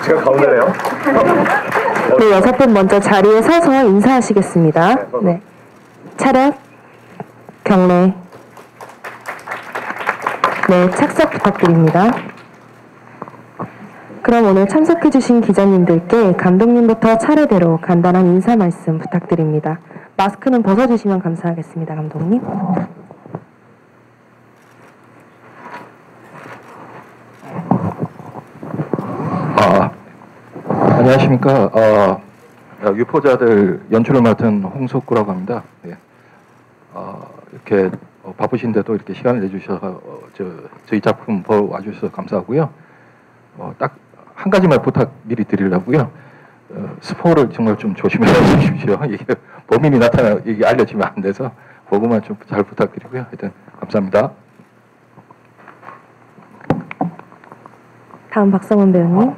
제가 가운데네요. 네, 6분 먼저 자리에 서서 인사하시겠습니다. 네. 차렷, 경례. 네, 착석 부탁드립니다. 그럼 오늘 참석해주신 기자님들께 감독님부터 차례대로 간단한 인사 말씀 부탁드립니다. 마스크는 벗어주시면 감사하겠습니다, 감독님. 안녕하십니까. 유포자들 연출을 맡은 홍석구라고 합니다. 네. 이렇게 바쁘신데도 이렇게 시간을 내주셔서 저희 작품 보러 와주셔서 감사하고요. 딱 한 가지만 부탁 미리 드리려고요. 스포를 정말 좀 조심해 주십시오. 이게 범인이 나타나 이게 알려지면 안 돼서 그것만 좀 잘 부탁드리고요. 하여튼 감사합니다. 다음 박성훈 배우님.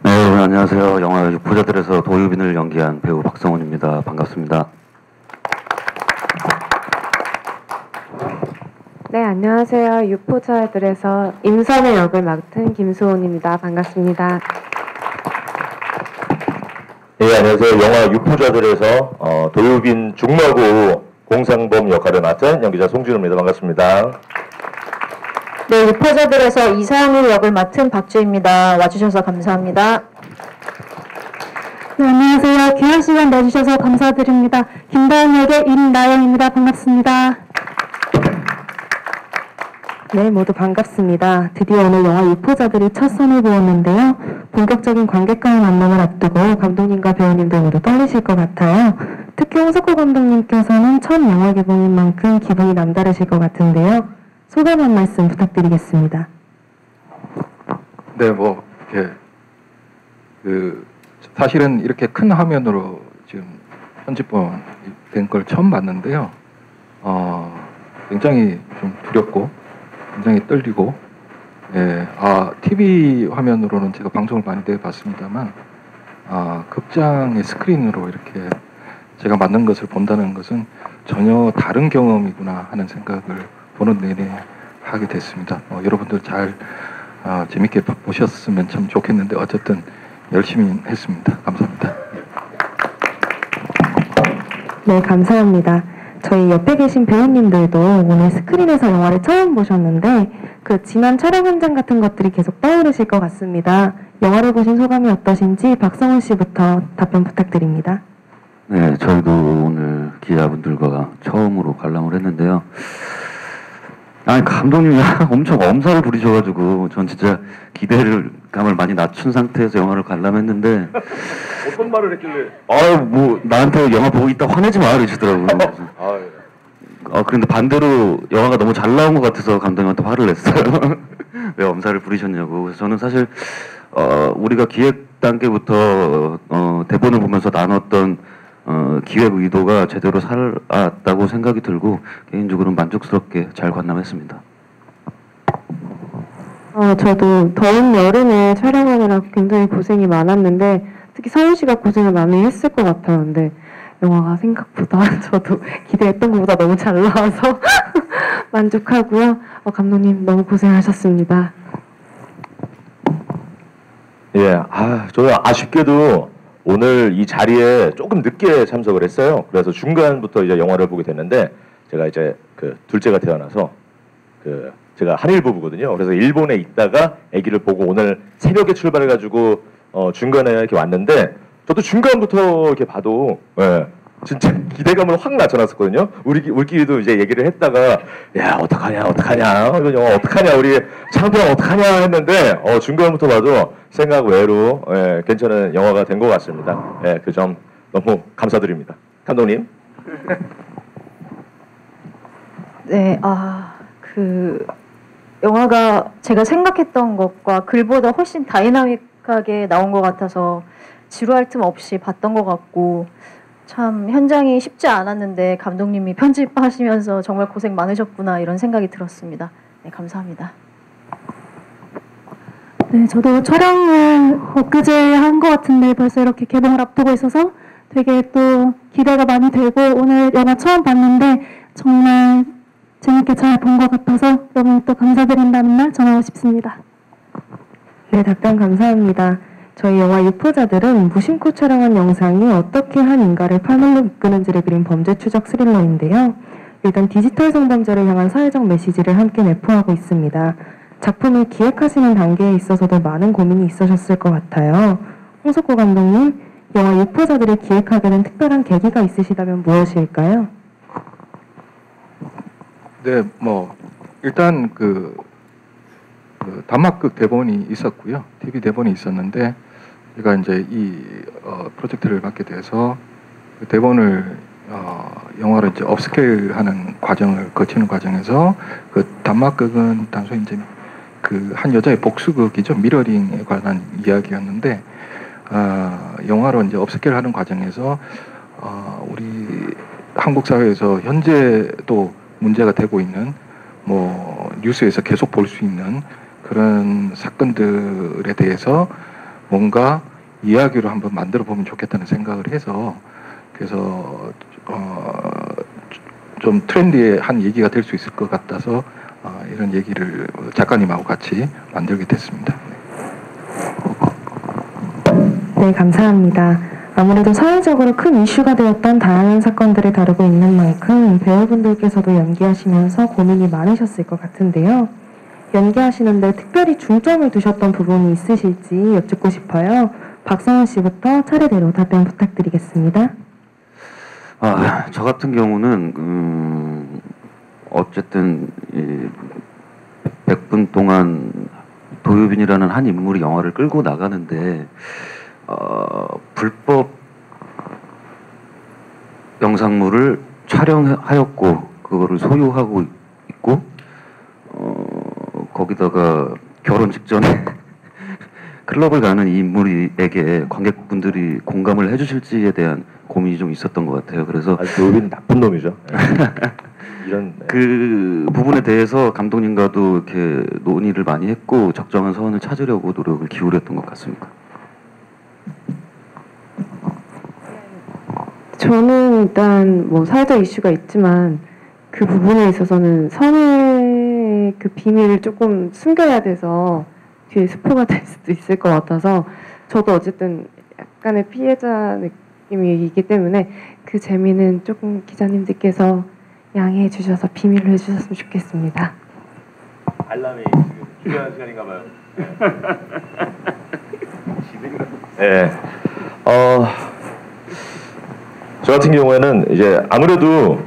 네, 안녕하세요. 영화 유포자들에서 도유빈을 연기한 배우 박성훈입니다. 반갑습니다. 네, 안녕하세요. 유포자들에서 임선의 역을 맡은 김수원입니다. 반갑습니다. 네, 안녕하세요. 영화 유포자들에서 도유빈 중마고 공상범 역할을 맡은 연기자 송진우입니다. 반갑습니다. 네, 유포자들에서 이상일 역을 맡은 박주희입니다. 와주셔서 감사합니다. 네, 안녕하세요. 귀한 시간 내주셔서 감사드립니다. 김다은 역의 임나영입니다. 반갑습니다. 네, 모두 반갑습니다. 드디어 오늘 영화 유포자들이 첫 선을 보았는데요. 본격적인 관객과의 만남을 앞두고 감독님과 배우님들 모두 떨리실 것 같아요. 특히 홍석구 감독님께서는 첫 영화 개봉인 만큼 기분이 남다르실 것 같은데요. 소감 한 말씀 부탁드리겠습니다. 네, 뭐 이렇게 사실은 이렇게 큰 화면으로 지금 편집본 된 걸 처음 봤는데요. 굉장히 좀 두렵고 굉장히 떨리고, 예, TV 화면으로는 제가 방송을 많이 내봤습니다만, 극장의 스크린으로 이렇게 제가 만든 것을 본다는 것은 전혀 다른 경험이구나 하는 생각을 보는 내내 하게 됐습니다. 여러분들 잘 재밌게 보셨으면 참 좋겠는데 어쨌든 열심히 했습니다. 감사합니다. 네, 감사합니다. 저희 옆에 계신 배우님들도 오늘 스크린에서 영화를 처음 보셨는데 그 지난 촬영 현장 같은 것들이 계속 떠오르실 것 같습니다. 영화를 보신 소감이 어떠신지 박성훈 씨부터 답변 부탁드립니다. 네, 저희도 오늘 기자분들과 처음으로 관람을 했는데요. 아니, 감독님이 엄청 엄살을 부리셔가지고 전 진짜 기대감을 많이 낮춘 상태에서 영화를 관람했는데 어떤 말을 했길래? 뭐 나한테 영화 보고 있다 화내지 마 이러시더라고요. 그런데 반대로 영화가 너무 잘 나온 것 같아서 감독님한테 화를 냈어요. 왜 엄살을 부리셨냐고. 그래서 저는 사실 우리가 기획 단계부터 대본을 보면서 나눴던 기획 의도가 제대로 살았다고 생각이 들고 개인적으로는 만족스럽게 잘 관람했습니다. 저도 더운 여름에 촬영하느라 굉장히 고생이 많았는데 특히 성훈 씨가 고생을 많이 했을 것 같아요. 근데 영화가 생각보다 저도 기대했던 것보다 너무 잘 나와서 만족하고요. 감독님 너무 고생하셨습니다. 예, 저는 아쉽게도 오늘 이 자리에 조금 늦게 참석을 했어요. 그래서 중간부터 이제 영화를 보게 됐는데 제가 이제 둘째가 태어나서 제가 한일 부부거든요. 그래서 일본에 있다가 아기를 보고 오늘 새벽에 출발해가지고 중간에 이렇게 왔는데 저도 중간부터 이렇게 봐도 진짜 기대감을 확 낮춰놨었거든요. 우리끼리도 이제 얘기를 했다가 야 어떡하냐 이거 영화 어떡하냐 우리 창피하면 어떡하냐 했는데 중간부터 봐도 생각 외로 괜찮은 영화가 된 것 같습니다. 그 점 너무 감사드립니다. 감독님. 네, 영화가 제가 생각했던 것과 글보다 훨씬 다이나믹하게 나온 것 같아서 지루할 틈 없이 봤던 것 같고 참 현장이 쉽지 않았는데 감독님이 편집하시면서 정말 고생 많으셨구나 이런 생각이 들었습니다. 네, 감사합니다. 네, 저도 촬영을 엊그제 한 것 같은데 벌써 이렇게 개봉을 앞두고 있어서 되게 또 기대가 많이 되고 오늘 영화 처음 봤는데 정말 재밌게 잘 본 것 같아서 너무 또 감사드린다는 말 전하고 싶습니다. 네, 답변 감사합니다. 저희 영화 유포자들은 무심코 촬영한 영상이 어떻게 한 인가를 파멸로 이끄는지를 그린 범죄 추적 스릴러인데요. 일단 디지털 성범죄를 향한 사회적 메시지를 함께 내포하고 있습니다. 작품을 기획하시는 단계에 있어서도 많은 고민이 있으셨을 것 같아요. 홍석구 감독님, 영화 유포자들을 기획하게 된 특별한 계기가 있으시다면 무엇일까요? 네, 뭐 일단 그 단막극 대본이 있었고요, TV 대본이 있었는데 제가 이제 이 프로젝트를 맡게 돼서 그 대본을 영화로 이제 업스케일하는 과정을 거치는 과정에서 그 단막극은 단순히 이제 그 한 여자의 복수극이죠, 미러링에 관한 이야기였는데 영화로 이제 업스케일하는 과정에서 우리 한국 사회에서 현재도 문제가 되고 있는 뭐 뉴스에서 계속 볼 수 있는 그런 사건들에 대해서 뭔가 이야기로 한번 만들어 보면 좋겠다는 생각을 해서 그래서 좀 트렌디한 얘기가 될 수 있을 것 같아서 이런 얘기를 작가님하고 같이 만들게 됐습니다. 네, 감사합니다. 아무래도 사회적으로 큰 이슈가 되었던 다양한 사건들을 다루고 있는 만큼 배우분들께서도 연기하시면서 고민이 많으셨을 것 같은데요. 연기하시는데 특별히 중점을 두셨던 부분이 있으실지 여쭙고 싶어요. 박성훈 씨부터 차례대로 답변 부탁드리겠습니다. 저 같은 경우는 어쨌든 100분 동안 도유빈이라는 한 인물이 영화를 끌고 나가는데 불법 영상물을 촬영하였고 그거를 소유하고 있고 거기다가 결혼 직전에 클럽을 가는 이 인물에게 관객분들이 공감을 해주실지에 대한 고민이 좀 있었던 것 같아요. 그래서 도유빈은 나쁜 놈이죠. 이런 그 부분에 대해서 감독님과도 이렇게 논의를 많이 했고 적정한 선을 찾으려고 노력을 기울였던 것 같습니다. 저는 일단 뭐 사회적 이슈가 있지만 그 부분에 있어서는 선의 그 비밀을 조금 숨겨야 돼서 뒤에 스포가 될 수도 있을 것 같아서 저도 어쨌든 약간의 피해자 느낌이 있기 때문에 그 재미는 조금 기자님들께서 양해해 주셔서 비밀로 해주셨으면 좋겠습니다. 알람이 지금 중요한 시간인가 봐요. 네. 저 같은 경우에는 이제 아무래도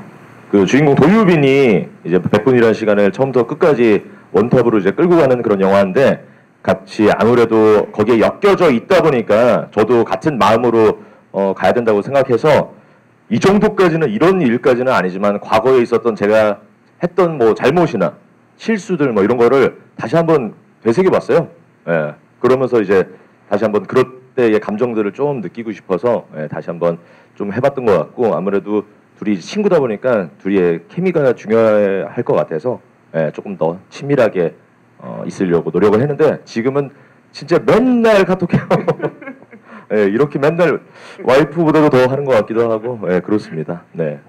그 주인공 도유빈이 이제 100분이라는 시간을 처음부터 끝까지 원탑으로 이제 끌고 가는 그런 영화인데 같이 아무래도 거기에 엮여져 있다 보니까 저도 같은 마음으로 가야 된다고 생각해서 이 정도까지는 이런 일까지는 아니지만 과거에 있었던 제가 했던 뭐 잘못이나 실수들 뭐 이런 거를 다시 한번 되새겨봤어요. 예. 그러면서 이제 다시 한번 그럴 때의 감정들을 좀 느끼고 싶어서 다시 한번 좀 해봤던 것 같고 아무래도 둘이 친구다 보니까 둘이의 케미가 중요할 것 같아서 조금 더 친밀하게 있으려고 노력을 했는데 지금은 진짜 맨날 카톡해요. 이렇게 맨날 와이프보다도 더 하는 것 같기도 하고 그렇습니다. 네.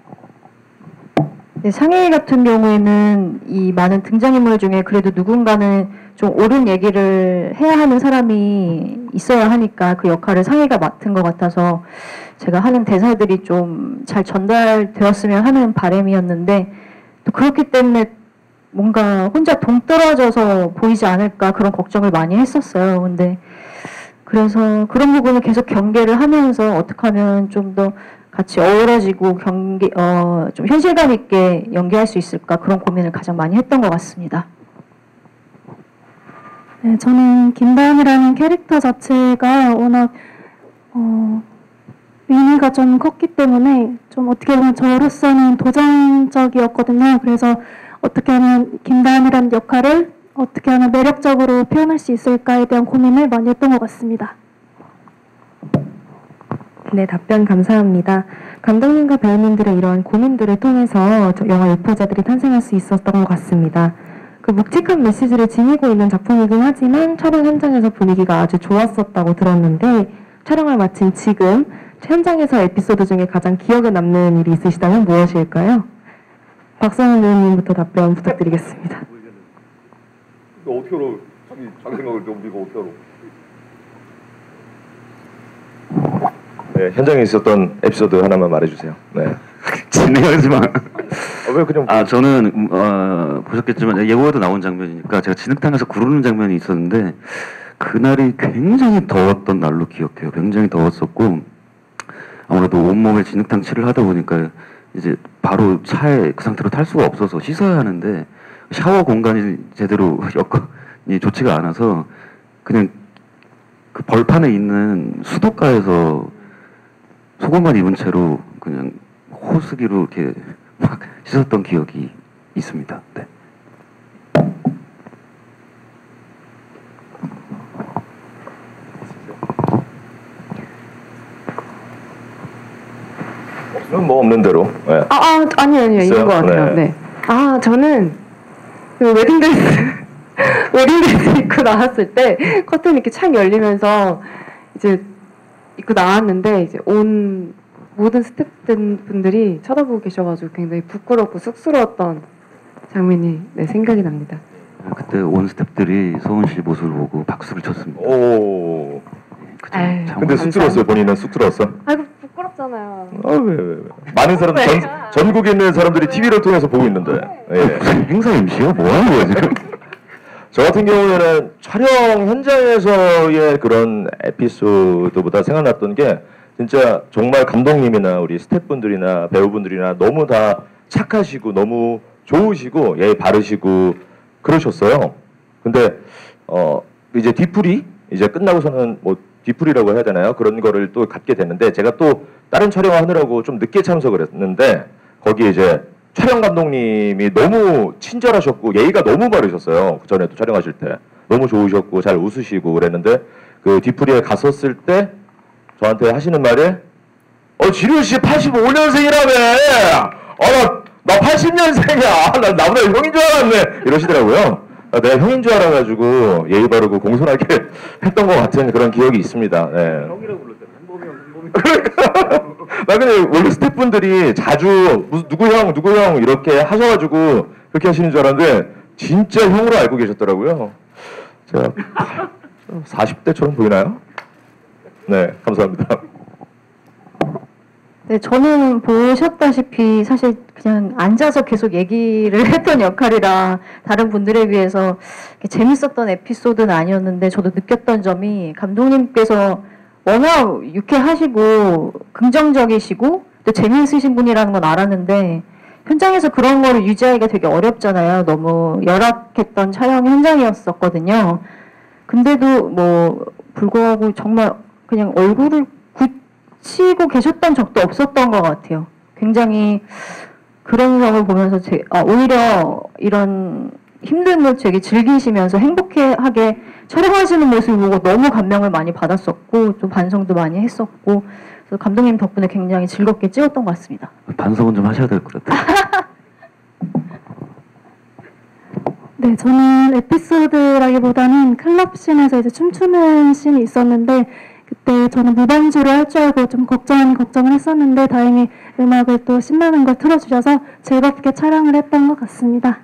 네, 상해 같은 경우에는 이 많은 등장인물 중에 그래도 누군가는 좀 옳은 얘기를 해야 하는 사람이 있어야 하니까 그 역할을 상해가 맡은 것 같아서 제가 하는 대사들이 좀 잘 전달되었으면 하는 바람이었는데 또 그렇기 때문에 뭔가 혼자 동떨어져서 보이지 않을까 그런 걱정을 많이 했었어요. 근데 그래서 그런 부분을 계속 경계를 하면서 어떻게 하면 좀 더 같이 어우러지고 좀 현실감 있게 연기할 수 있을까 그런 고민을 가장 많이 했던 것 같습니다. 네, 저는 김다은이라는 캐릭터 자체가 워낙 의미가 좀 컸기 때문에 좀 어떻게 보면 저로서는 도전적이었거든요. 그래서 어떻게 하면 김다은이라는 역할을 어떻게 하면 매력적으로 표현할 수 있을까에 대한 고민을 많이 했던 것 같습니다. 네, 답변 감사합니다. 감독님과 배우님들의 이러한 고민들을 통해서 영화 유포자들이 탄생할 수 있었던 것 같습니다. 그 묵직한 메시지를 지니고 있는 작품이긴 하지만 촬영 현장에서 분위기가 아주 좋았었다고 들었는데 촬영을 마친 지금 현장에서 에피소드 중에 가장 기억에 남는 일이 있으시다면 무엇일까요? 박성훈 의원님부터 답변 부탁드리겠습니다. 어떻게 알아? 자기 생각을 좀 우리가 어쩌고. 네, 현장에 있었던 에피소드 하나만 말해주세요. 네. 진행하지 마. 왜 그냥? 저는 보셨겠지만 예고에도 나온 장면이니까 제가 진흙탕에서 구르는 장면이 있었는데 그날이 굉장히 더웠던 날로 기억해요. 굉장히 더웠었고 아무래도 온몸에 진흙탕 칠을 하다 보니까 이제 바로 차에 그 상태로 탈 수가 없어서 씻어야 하는데 샤워 공간이 제대로 여건이 좋지가 않아서 그냥 그 벌판에 있는 수도가에서 속옷만 입은 채로 그냥 호스기로 이렇게 막 씻었던 기억이 있습니다. 네. 없으면 뭐 없는 대로. 네. 아니요, 있어요? 이런 것 같아요. 네. 네. 저는 그 웨딩드레스 입고 나왔을 때 커튼 이렇게 착 열리면서 이제 입고 나왔는데 이제 온 모든 스태프분들이 쳐다보고 계셔가지고 굉장히 부끄럽고 쑥스러웠던 장면이 생각이 납니다. 그때 온 스태프들이 소은 씨 모습을 보고 박수를 쳤습니다. 오. 그죠? 아유, 근데 쑥스러웠어요. 본인은 쑥스러웠어? 아이고 부끄럽잖아요. 왜. 많은 사람 전국에 있는 사람들이 TV를 통해서 보고 있는데. 예. 행사 MC야? 뭐 하는 거야 지금? 저 같은 경우에는 촬영 현장에서의 그런 에피소드보다 생각났던 게 진짜 정말 감독님이나 우리 스태프분들이나 배우분들이나 너무 다 착하시고 너무 좋으시고 예의 바르시고 그러셨어요. 근데 이제 뒤풀이 이제 끝나고서는 뭐 뒤풀이라고 해야 되나요? 그런 거를 또 갖게 됐는데 제가 또 다른 촬영하느라고 좀 늦게 참석을 했는데 거기에 이제 촬영 감독님이 너무 친절하셨고 예의가 너무 바르셨어요. 그 전에도 촬영하실 때 너무 좋으셨고 잘 웃으시고 그랬는데 그 뒤풀이에 갔었을 때 저한테 하시는 말이 지료 씨 85년생이라며 나 80년생이야 나보다 형인 줄 알았네 이러시더라고요. 내가 형인 줄 알아가지고 예의 바르고 공손하게 했던 것 같은 그런 기억이 있습니다. 네. 형이라고 불렀잖아. 나 근데 원래 스태프분들이 자주 무슨 누구 형 이렇게 하셔가지고 그렇게 하시는 줄 알았는데 진짜 형으로 알고 계셨더라고요. 제가 40대처럼 보이나요? 네, 감사합니다. 네, 저는 보셨다시피 사실 그냥 앉아서 계속 얘기를 했던 역할이라 다른 분들에 비해서 재밌었던 에피소드는 아니었는데 저도 느꼈던 점이 감독님께서 워낙 유쾌하시고 긍정적이시고 또 재미있으신 분이라는 건 알았는데 현장에서 그런 거를 유지하기가 되게 어렵잖아요. 너무 열악했던 촬영 현장이었었거든요. 근데도 뭐 불구하고 정말 그냥 얼굴을 굳히고 계셨던 적도 없었던 것 같아요. 굉장히 그런 점을 보면서 오히려 이런 힘든 걸 되게 즐기시면서 행복하게 촬영하시는 모습을 보고 너무 감명을 많이 받았었고 또 반성도 많이 했었고 그래서 감독님 덕분에 굉장히 즐겁게 찍었던 것 같습니다. 반성은 좀 하셔야 될 것 같아요. 네, 저는 에피소드라기보다는 클럽씬에서 이제 춤추는 씬이 있었는데 그때 저는 무반주로 할 줄 알고 좀 걱정을 했었는데 다행히 음악을 또 신나는 걸 틀어주셔서 즐겁게 촬영을 했던 것 같습니다.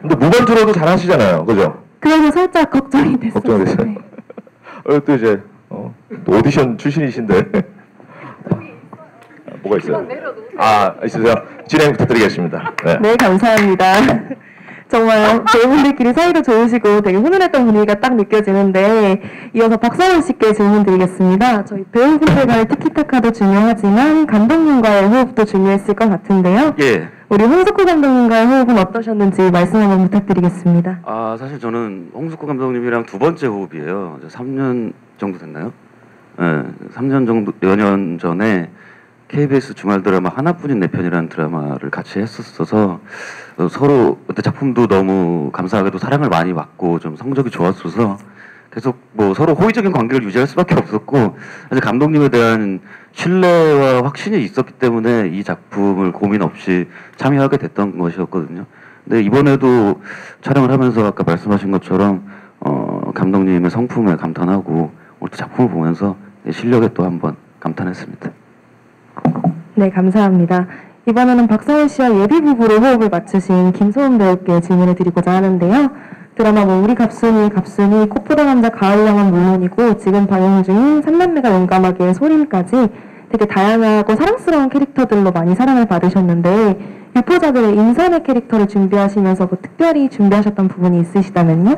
근데 무반주로도 잘 하시잖아요, 그죠? 그래서 살짝 걱정이 됐어요. 걱정됐어요. 네. 또 이제 또 오디션 출신이신데 뭐가 있어요? 있으세요? 진행 부탁드리겠습니다. 네. 네, 감사합니다. 정말 배우분들끼리 사이도 좋으시고 되게 훈훈했던 분위기가 딱 느껴지는데 이어서 박성훈 씨께 질문 드리겠습니다. 저희 배우분들과의 티키타카도 중요하지만 감독님과의 호흡도 중요했을 것 같은데요. 예. 우리 홍석호 감독님과의 호흡은 어떠셨는지 말씀 한번 부탁드리겠습니다. 사실 저는 홍석호 감독님이랑 두 번째 호흡이에요. 3년 정도 됐나요? 네, 3년 정도, 몇 년 전에 KBS 주말 드라마 하나뿐인 내 편이라는 드라마를 같이 했었어서 서로 그때 작품도 너무 감사하게도 사랑을 많이 받고 좀 성적이 좋았어서 계속 뭐 서로 호의적인 관계를 유지할 수밖에 없었고 사실 감독님에 대한 신뢰와 확신이 있었기 때문에 이 작품을 고민 없이 참여하게 됐던 것이었거든요. 근데 이번에도 촬영을 하면서 아까 말씀하신 것처럼 감독님의 성품에 감탄하고 오늘 또 작품을 보면서 실력에 또 한번 감탄했습니다. 네, 감사합니다. 이번에는 박성훈 씨와 예비 부부로 호흡을 맞추신 김소은 배우께 질문을 드리고자 하는데요. 드라마 뭐 우리 갑순이, 갑순이, 꽃보다 남자, 가을양은 물론이고 지금 방영 중인 삼남매가 용감하게 소림까지 되게 다양하고 사랑스러운 캐릭터들로 많이 사랑을 받으셨는데 유포자들의 인선의 캐릭터를 준비하시면서 뭐 특별히 준비하셨던 부분이 있으시다면요?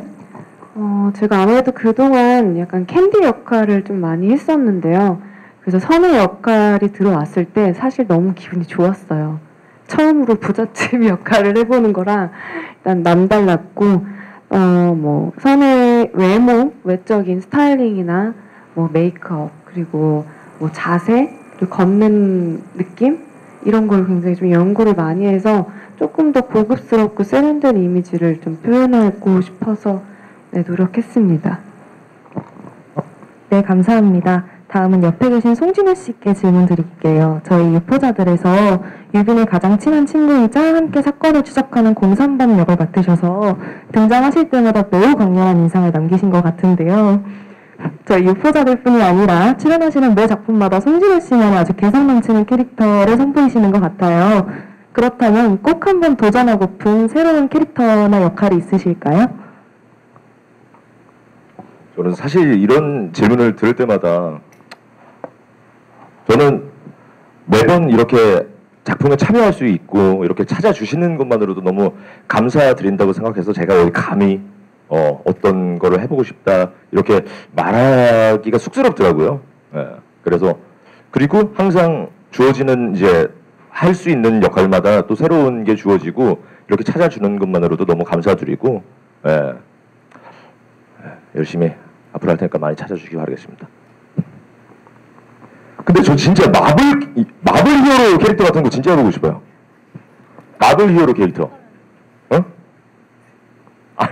제가 아무래도 그동안 약간 캔디 역할을 좀 많이 했었는데요. 그래서 선의 역할이 들어왔을 때 사실 너무 기분이 좋았어요. 처음으로 부잣집 역할을 해보는 거랑 일단 남달랐고, 뭐 선의 외모, 외적인 스타일링이나 뭐 메이크업, 그리고 뭐 자세, 그리고 걷는 느낌 이런 걸 굉장히 좀 연구를 많이 해서 조금 더 고급스럽고 세련된 이미지를 좀 표현하고 싶어서 노력했습니다. 네, 감사합니다. 다음은 옆에 계신 송진우 씨께 질문 드릴게요. 저희 유포자들에서 유빈의 가장 친한 친구이자 함께 사건을 추적하는 03번 역을 맡으셔서 등장하실 때마다 매우 강렬한 인상을 남기신 것 같은데요. 저희 유포자들뿐이 아니라 출연하시는 매 작품마다 송진우 씨만의 아주 개성 넘치는 캐릭터를 선보이시는 것 같아요. 그렇다면 꼭 한번 도전하고픈 새로운 캐릭터나 역할이 있으실까요? 저는 사실 이런 질문을 들을 때마다 저는 매번 이렇게 작품에 참여할 수 있고 이렇게 찾아주시는 것만으로도 너무 감사드린다고 생각해서 제가 여기 감히 어떤 거를 해보고 싶다 이렇게 말하기가 쑥스럽더라고요. 예. 그래서 그리고 항상 주어지는 이제 할 수 있는 역할마다 또 새로운 게 주어지고 이렇게 찾아주는 것만으로도 너무 감사드리고 예. 열심히 앞으로 할 테니까 많이 찾아주시기 바라겠습니다. 근데 저 진짜 마블 히어로 캐릭터 같은 거 진짜 해보고 싶어요. 마블 히어로 캐릭터.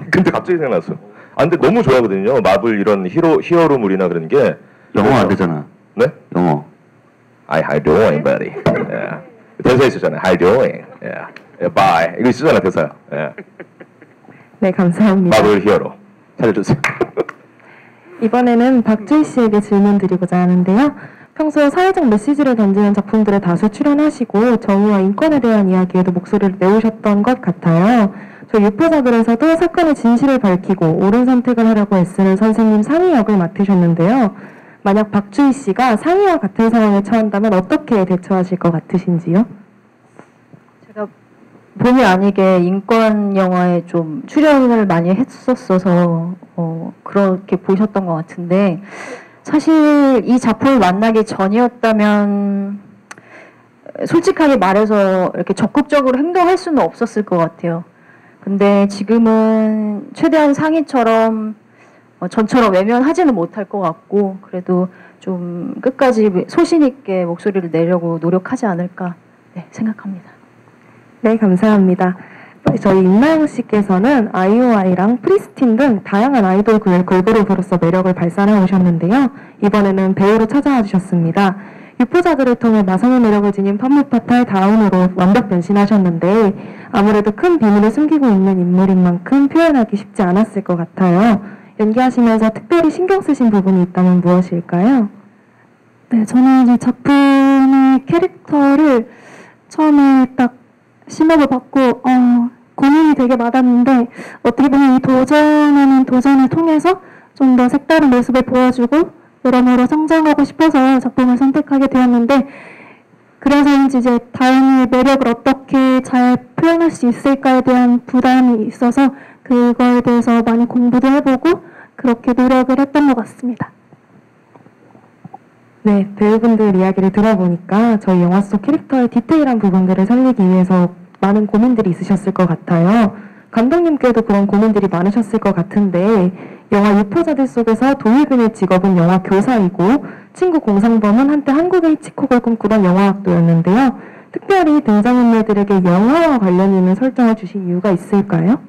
근데 갑자기 생각났어. 근데 너무 좋아하거든요. 마블 이런 히어로물이나 그런 게. 영어 안 되잖아. 네? 영어. How you doing, buddy? Yeah. 대사 있었잖아요. How you doing? Yeah. Bye. 이거 있었잖아 대사. Yeah. 네, 감사합니다. 마블 히어로 살려주세요. 이번에는 박주희 씨에게 질문 드리고자 하는데요. 평소 사회적 메시지를 던지는 작품들에 다수 출연하시고 정의와 인권에 대한 이야기에도 목소리를 내오셨던 것 같아요. 저희 유포자들에서도 사건의 진실을 밝히고 옳은 선택을 하려고 애쓰는 선생님 상희 역을 맡으셨는데요. 만약 박주희 씨가 상희와 같은 상황에 처한다면 어떻게 대처하실 것 같으신지요? 제가 본의 아니게 인권 영화에 좀 출연을 많이 했었어서 그렇게 보셨던 것 같은데 사실 이 작품을 만나기 전이었다면 솔직하게 말해서 이렇게 적극적으로 행동할 수는 없었을 것 같아요. 근데 지금은 최대한 상희처럼 전처럼 외면하지는 못할 것 같고 그래도 좀 끝까지 소신 있게 목소리를 내려고 노력하지 않을까 생각합니다. 네, 감사합니다. 저희 임나영 씨께서는 아이오아이랑 프리스틴 등 다양한 아이돌 걸그룹으로서 매력을 발산해 오셨는데요. 이번에는 배우로 찾아와 주셨습니다. 유포자들을 통해 마성의 매력을 지닌 팜무파탈 다운으로 완벽 변신하셨는데 아무래도 큰 비밀을 숨기고 있는 인물인 만큼 표현하기 쉽지 않았을 것 같아요. 연기하시면서 특별히 신경 쓰신 부분이 있다면 무엇일까요? 네, 저는 이제 작품의 캐릭터를 처음에 딱 심호흡을 받고 고민이 되게 많았는데 어떻게 보면 이 도전하는 도전을 통해서 좀 더 색다른 모습을 보여주고 여러모로 성장하고 싶어서 작품을 선택하게 되었는데 그래서인지 이제 다은이의 매력을 어떻게 잘 표현할 수 있을까에 대한 부담이 있어서 그거에 대해서 많이 공부도 해보고 그렇게 노력을 했던 것 같습니다. 네, 배우분들 이야기를 들어보니까 저희 영화 속 캐릭터의 디테일한 부분들을 살리기 위해서 많은 고민들이 있으셨을 것 같아요. 감독님께도 그런 고민들이 많으셨을 것 같은데 영화 유포자들 속에서 도유빈의 직업은 영화 교사이고 친구 공상범은 한때 한국의 히치콕을 꿈꾸던 영화학도였는데요. 특별히 등장인물들에게 영화와 관련 있는 설정을 주신 이유가 있을까요?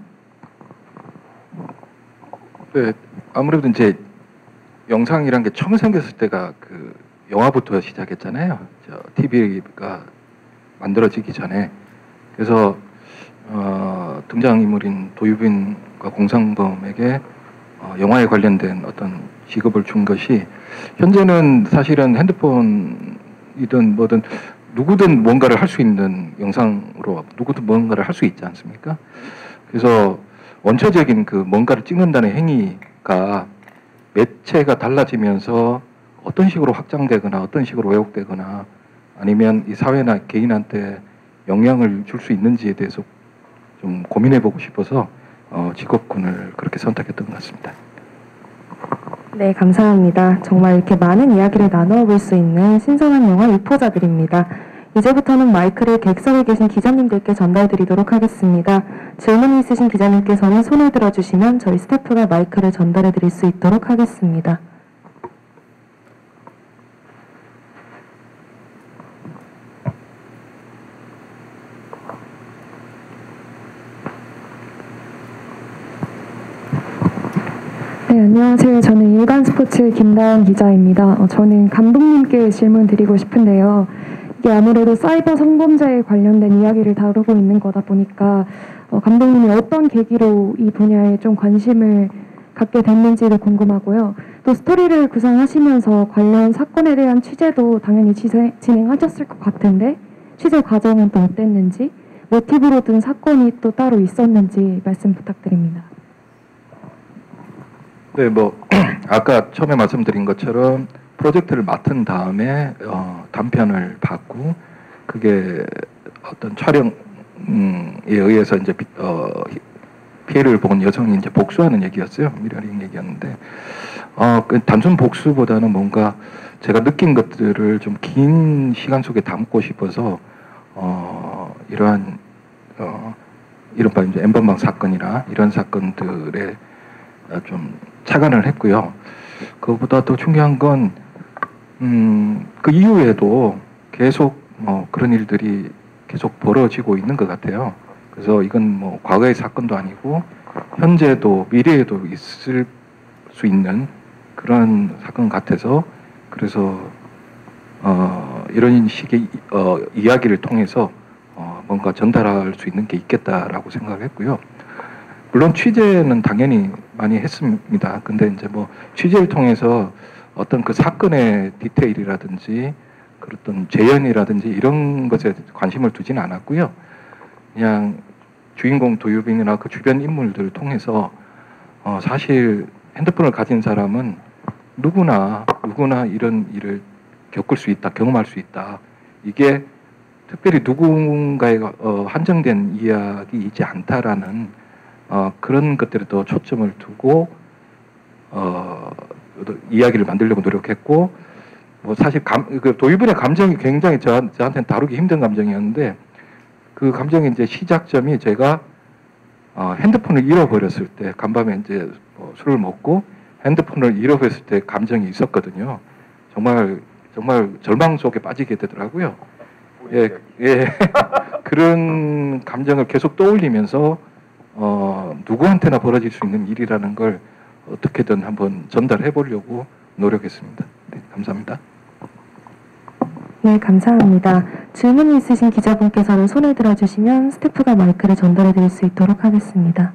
네, 아무래도 이제 영상이란 게 처음 생겼을 때가 그 영화부터 시작했잖아요. TV가 만들어지기 전에. 그래서 등장인물인 도유빈과 공상범에게 영화에 관련된 어떤 직업을 준 것이 현재는 사실은 핸드폰이든 뭐든 누구든 뭔가를 할 수 있는 영상으로 누구든 뭔가를 할 수 있지 않습니까? 그래서 원초적인 그 뭔가를 찍는다는 행위가 매체가 달라지면서 어떤 식으로 확장되거나 어떤 식으로 왜곡되거나 아니면 이 사회나 개인한테 영향을 줄 수 있는지에 대해서 좀 고민해보고 싶어서 직업군을 그렇게 선택했던 것 같습니다. 네, 감사합니다. 정말 이렇게 많은 이야기를 나누어 볼 수 있는 신선한 영화 유포자들입니다. 이제부터는 마이크를 객석에 계신 기자님들께 전달드리도록 하겠습니다. 질문이 있으신 기자님께서는 손을 들어주시면 저희 스태프가 마이크를 전달해 드릴 수 있도록 하겠습니다. 네, 안녕하세요. 저는 일간스포츠 김다은 기자입니다. 저는 감독님께 질문 드리고 싶은데요. 이게 아무래도 사이버 성범죄에 관련된 이야기를 다루고 있는 거다 보니까 감독님이 어떤 계기로 이 분야에 좀 관심을 갖게 됐는지도 궁금하고요. 또 스토리를 구상하시면서 관련 사건에 대한 취재도 당연히 진행하셨을 것 같은데 취재 과정은 또 어땠는지, 모티브로 든 사건이 또 따로 있었는지 말씀 부탁드립니다. 네, 아까 처음에 말씀드린 것처럼 프로젝트를 맡은 다음에 단편을 받고 그게 어떤 촬영에 의해서 이제 피해를 본 여성이 이제 복수하는 얘기였어요. 미러링 얘기였는데 그 단순 복수보다는 뭔가 제가 느낀 것들을 좀 긴 시간 속에 담고 싶어서 이러한 이른바 이제 엠번방 사건이나 이런 사건들에 좀 착안을 했고요. 그것보다 더 중요한 건 그 이후에도 계속 그런 일들이 계속 벌어지고 있는 것 같아요. 그래서 이건 과거의 사건도 아니고 현재도 미래에도 있을 수 있는 그런 사건 같아서 그래서 이런 식의 이야기를 통해서 뭔가 전달할 수 있는 게 있겠다라고 생각을 했고요. 물론 취재는 당연히 많이 했습니다. 근데 이제 취재를 통해서 어떤 그 사건의 디테일이라든지 그런 재현이라든지 이런 것에 관심을 두지는 않았고요. 그냥 주인공 도유빈이나 그 주변 인물들을 통해서 사실 핸드폰을 가진 사람은 누구나 이런 일을 겪을 수 있다, 경험할 수 있다. 이게 특별히 누군가에 한정된 이야기이지 않다라는 그런 것들에 더 초점을 두고 이야기를 만들려고 노력했고 사실 그 도유빈의 감정이 굉장히 저한테는 다루기 힘든 감정이었는데 그 감정의 이제 시작점이 제가 핸드폰을 잃어버렸을 때 간밤에 이제 술을 먹고 핸드폰을 잃어버렸을 때 감정이 있었거든요. 정말 절망 속에 빠지게 되더라고요. 예. 그런 감정을 계속 떠올리면서 누구한테나 벌어질 수 있는 일이라는 걸 어떻게든 한번 전달해 보려고 노력했습니다. 네, 감사합니다. 네, 감사합니다. 질문이 있으신 기자분께서는 손을 들어주시면 스태프가 마이크를 전달해 드릴 수 있도록 하겠습니다.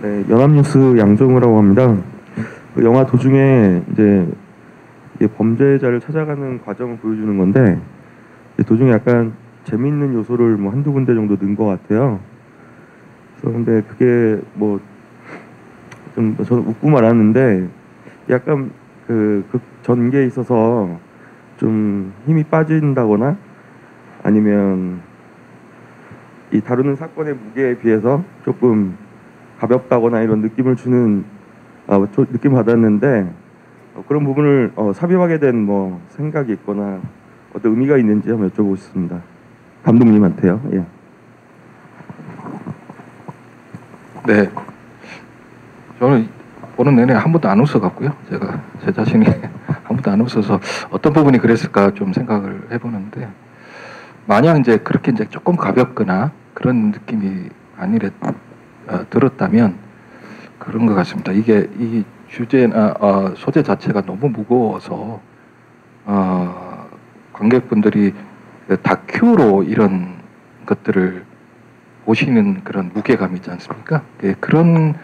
네, 연합뉴스 양정우라고 합니다. 그 영화 도중에 이제 범죄자를 찾아가는 과정을 보여주는 건데 도중에 약간 재미있는 요소를 한두 군데 정도 넣은 것 같아요. 그래서 근데 그게 좀 저는 웃고 말았는데 약간 그 전개에 있어서 좀 힘이 빠진다거나 아니면 이 다루는 사건의 무게에 비해서 조금 가볍다거나 이런 느낌을 주는 느낌 받았는데 그런 부분을 삽입하게 된 생각이 있거나 어떤 의미가 있는지 한번 여쭤보고 싶습니다. 감독님한테요. 예. 네, 저는 보는 내내 한 번도 안 웃어갖고요. 제 자신이 한 번도 안 웃어서 어떤 부분이 그랬을까 좀 생각을 해보는데 만약 이제 그렇게 이제 조금 가볍거나 그런 느낌이 들었다면 그런 것 같습니다. 이게 이 주제나 소재 자체가 너무 무거워서 관객분들이 다큐로 이런 것들을 보시는 그런 무게감이 있지 않습니까? 예, 그런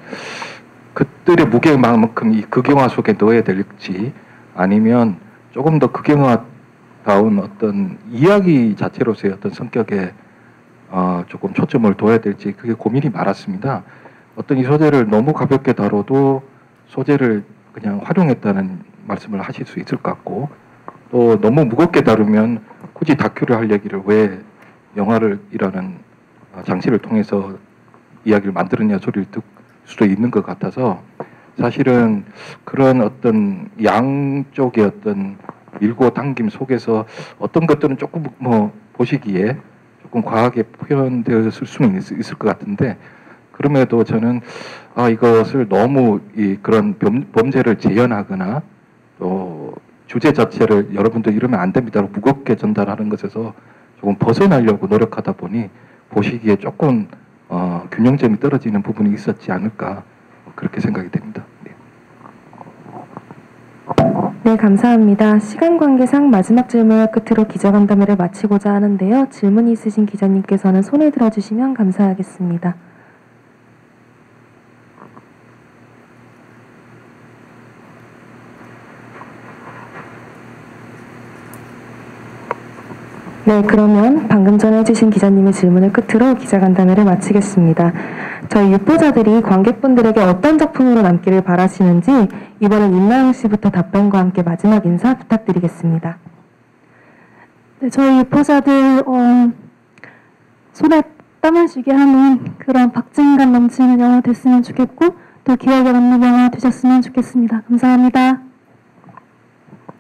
것들의 무게만큼 이 극영화 속에 넣어야 될지 아니면 조금 더 극영화 다운 어떤 이야기 자체로서의 어떤 성격에 조금 초점을 둬야 될지 그게 고민이 많았습니다. 어떤 이 소재를 너무 가볍게 다뤄도 소재를 그냥 활용했다는 말씀을 하실 수 있을 것 같고, 또 너무 무겁게 다루면 굳이 다큐를 할 얘기를 왜 영화를 이라는 장치를 통해서 이야기를 만들었냐 소리를 듣 수도 있는 것 같아서, 사실은 그런 어떤 양쪽의 어떤 밀고 당김 속에서 어떤 것들은 조금 뭐 보시기에 조금 과하게 표현되었을 수는 있을 것 같은데, 그럼에도 저는 이것을 너무 그런 범죄를 재현하거나 또 주제 자체를 여러분들 이러면 안 됩니다로 무겁게 전달하는 것에서 조금 벗어나려고 노력하다 보니 보시기에 조금 균형점이 떨어지는 부분이 있었지 않을까, 그렇게 생각이 됩니다. 네, 감사합니다. 시간 관계상 마지막 질문을 끝으로 기자간담회를 마치고자 하는데요. 질문이 있으신 기자님께서는 손을 들어주시면 감사하겠습니다. 네, 그러면 방금 전에 해주신 기자님의 질문을 끝으로 기자간담회를 마치겠습니다. 저희 유포자들이 관객분들에게 어떤 작품으로 남기를 바라시는지 이번엔 임나영 씨부터 답변과 함께 마지막 인사 부탁드리겠습니다. 네, 저희 유포자들 손에 땀을 쥐게 하는 그런 박진감 넘치는 영화 됐으면 좋겠고, 또 기억에 남는 영화 되셨으면 좋겠습니다. 감사합니다.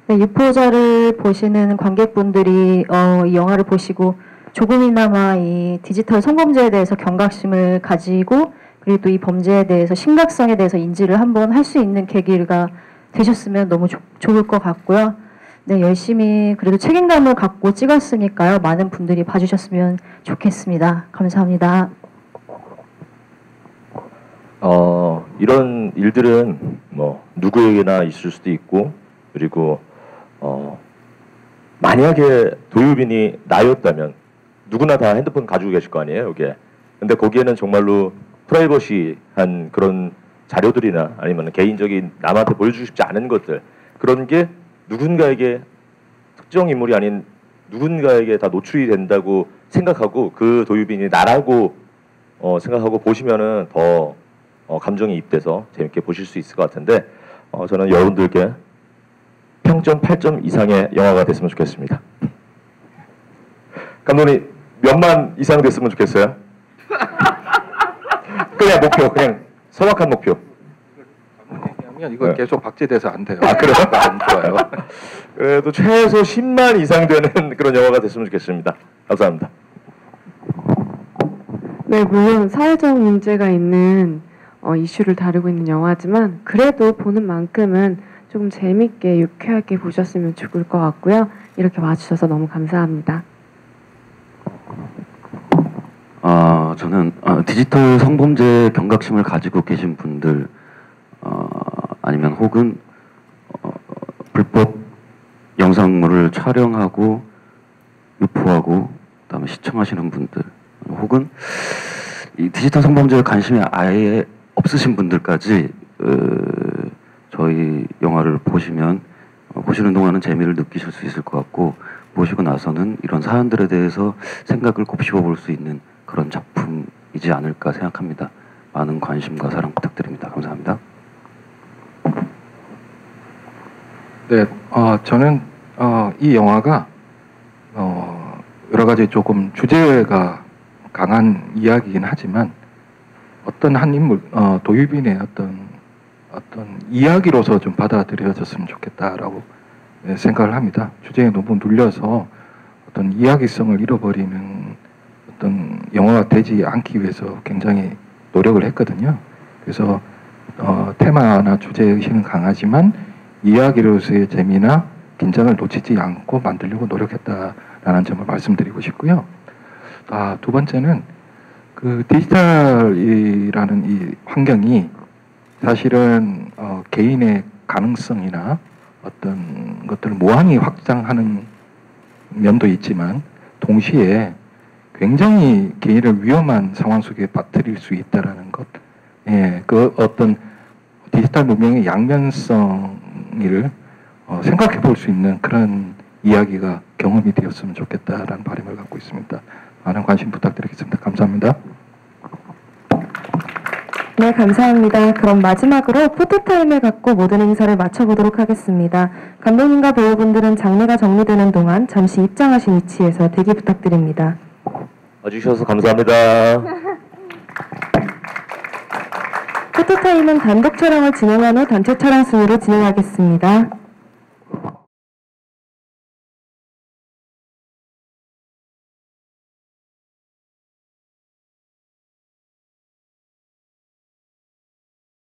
네, 유포자를 보시는 관객분들이 이 영화를 보시고 조금이나마 이 디지털 성범죄에 대해서 경각심을 가지고, 그리고 또 이 범죄에 대해서 심각성에 대해서 인지를 한번 할 수 있는 계기가 되셨으면 너무 좋을 것 같고요. 네, 열심히 그래도 책임감을 갖고 찍었으니까요. 많은 분들이 봐주셨으면 좋겠습니다. 감사합니다. 이런 일들은 뭐 누구에게나 있을 수도 있고, 그리고 만약에 도유빈이 나였다면 누구나 다 핸드폰 가지고 계실 거 아니에요, 여기에. 근데 거기에는 정말로 프라이버시한 그런 자료들이나 아니면 개인적인 남한테 보여주고 싶지 않은 것들, 그런 게 누군가에게, 특정 인물이 아닌 누군가에게 다 노출이 된다고 생각하고 그 도유빈이 나라고 생각하고 보시면은 더 감정이 입돼서 재밌게 보실 수 있을 것 같은데, 저는 여러분들께 평점 8점 이상의 영화가 됐으면 좋겠습니다. 감독님 몇만 이상 됐으면 좋겠어요? 그냥 목표, 그냥 소박한 목표. 왜냐하면 이건 계속 박제돼서 안 돼요. 그래요? 안 좋아요. 그래도 최소 10만 이상 되는 그런 영화가 됐으면 좋겠습니다. 감사합니다. 네, 물론 사회적 문제가 있는 이슈를 다루고 있는 영화지만 그래도 보는 만큼은 조금 재밌게 유쾌하게 보셨으면 좋을 것 같고요. 이렇게 와주셔서 너무 감사합니다. 저는 디지털 성범죄 경각심을 가지고 계신 분들, 아니면 혹은 불법 영상물을 촬영하고 유포하고 그다음에 시청하시는 분들, 혹은 이 디지털 성범죄에 관심이 아예 없으신 분들까지 저희 영화를 보시면 보시는 동안은 재미를 느끼실 수 있을 것 같고, 보시고 나서는 이런 사안들에 대해서 생각을 곱씹어 볼 수 있는 그런 작품이지 않을까 생각합니다. 많은 관심과 사랑 부탁드립니다. 감사합니다. 네, 저는 이 영화가 여러 가지 조금 주제가 강한 이야기이긴 하지만 어떤 한 인물, 도유빈의 어떤 이야기로서 좀 받아들여졌으면 좋겠다라고 생각을 합니다. 주제에 너무 눌려서 어떤 이야기성을 잃어버리는 어떤 영화가 되지 않기 위해서 굉장히 노력을 했거든요. 그래서 테마나 주제의식은 강하지만 이야기로서의 재미나 긴장을 놓치지 않고 만들려고 노력했다라는 점을 말씀드리고 싶고요. 두 번째는 그 디지털이라는 이 환경이 사실은 개인의 가능성이나 어떤 것들을 무한히 확장하는 면도 있지만 동시에 굉장히 개인을 위험한 상황 속에 빠뜨릴 수 있다라는 것. 그 어떤 디지털 문명의 양면성을 생각해 볼 수 있는 그런 이야기가 경험이 되었으면 좋겠다라는 바람을 갖고 있습니다. 많은 관심 부탁드리겠습니다. 감사합니다. 네, 감사합니다. 그럼 마지막으로 포토타임을 갖고 모든 행사를 마쳐보도록 하겠습니다. 감독님과 배우분들은 장르가 정리되는 동안 잠시 입장하신 위치에서 대기 부탁드립니다. 와주셔서 감사합니다. 포토타임은 단독 촬영을 진행한 후 단체 촬영 순으로 진행하겠습니다.